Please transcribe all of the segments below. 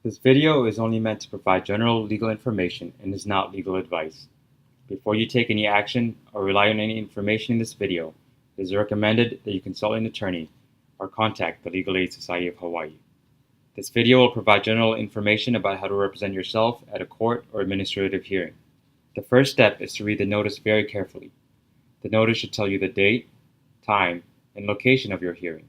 This video is only meant to provide general legal information and is not legal advice. Before you take any action or rely on any information in this video, it is recommended that you consult an attorney or contact the Legal Aid Society of Hawaii. This video will provide general information about how to represent yourself at a court or administrative hearing. The first step is to read the notice very carefully. The notice should tell you the date, time, and location of your hearing.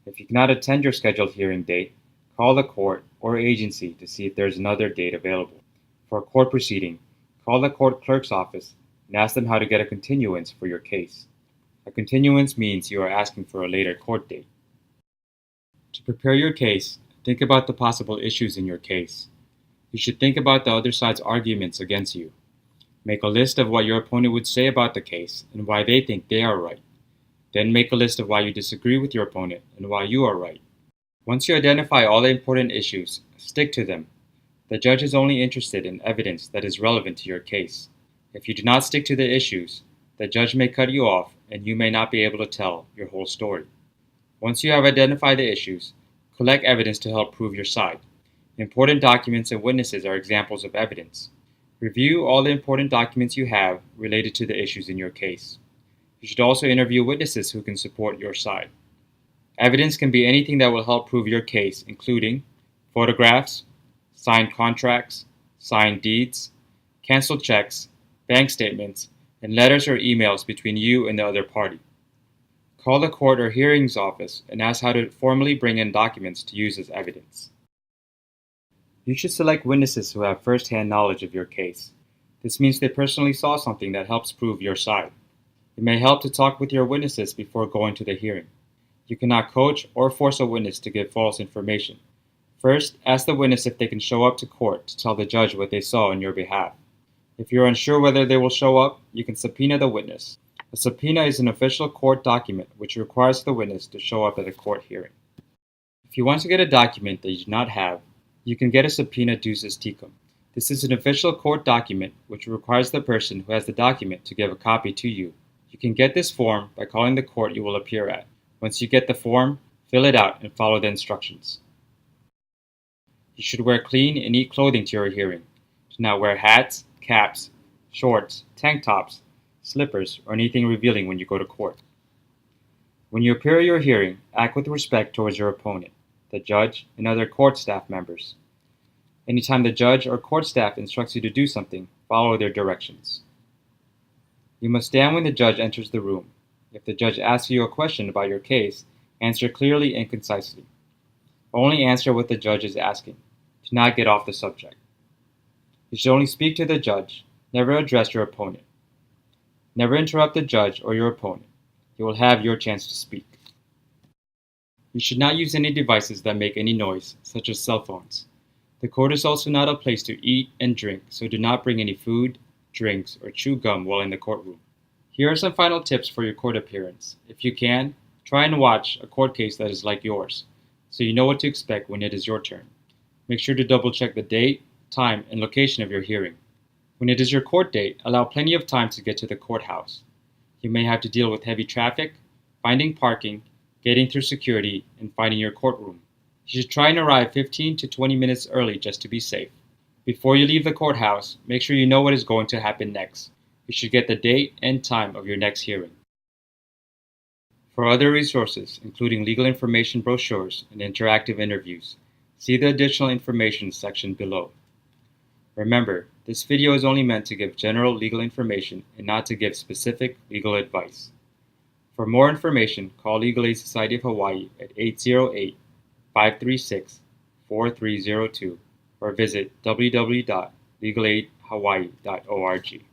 If you cannot attend your scheduled hearing date, call the court or agency to see if there is another date available. For a court proceeding, call the court clerk's office and ask them how to get a continuance for your case. A continuance means you are asking for a later court date. To prepare your case, think about the possible issues in your case. You should think about the other side's arguments against you. Make a list of what your opponent would say about the case and why they think they are right. Then make a list of why you disagree with your opponent and why you are right. Once you identify all the important issues, stick to them. The judge is only interested in evidence that is relevant to your case. If you do not stick to the issues, the judge may cut you off and you may not be able to tell your whole story. Once you have identified the issues, collect evidence to help prove your side. Important documents and witnesses are examples of evidence. Review all the important documents you have related to the issues in your case. You should also interview witnesses who can support your side. Evidence can be anything that will help prove your case, including photographs, signed contracts, signed deeds, canceled checks, bank statements, and letters or emails between you and the other party. Call the court or hearings office and ask how to formally bring in documents to use as evidence. You should select witnesses who have first-hand knowledge of your case. This means they personally saw something that helps prove your side. It may help to talk with your witnesses before going to the hearing. You cannot coach or force a witness to give false information. First, ask the witness if they can show up to court to tell the judge what they saw on your behalf. If you're unsure whether they will show up, you can subpoena the witness. A subpoena is an official court document which requires the witness to show up at a court hearing. If you want to get a document that you do not have, you can get a subpoena duces tecum. This is an official court document which requires the person who has the document to give a copy to you. You can get this form by calling the court you will appear at. Once you get the form, fill it out and follow the instructions. You should wear clean and neat clothing to your hearing. Do not wear hats, caps, shorts, tank tops, slippers, or anything revealing when you go to court. When you appear at your hearing, act with respect towards your opponent, the judge, and other court staff members. Anytime the judge or court staff instructs you to do something, follow their directions. You must stand when the judge enters the room. If the judge asks you a question about your case, answer clearly and concisely. Only answer what the judge is asking. Do not get off the subject. You should only speak to the judge, never address your opponent. Never interrupt the judge or your opponent. You will have your chance to speak. You should not use any devices that make any noise, such as cell phones. The court is also not a place to eat and drink, so do not bring any food, drinks, or chew gum while in the courtroom. Here are some final tips for your court appearance. If you can, try and watch a court case that is like yours, so you know what to expect when it is your turn. Make sure to double check the date, time, and location of your hearing. When it is your court date, allow plenty of time to get to the courthouse. You may have to deal with heavy traffic, finding parking, getting through security, and finding your courtroom. You should try and arrive 15 to 20 minutes early just to be safe. Before you leave the courthouse, make sure you know what is going to happen next. You should get the date and time of your next hearing. For other resources, including legal information brochures and interactive interviews, see the additional information section below. Remember, this video is only meant to give general legal information and not to give specific legal advice. For more information, call Legal Aid Society of Hawaii at 808-536-4302 or visit www.legalaidhawaii.org.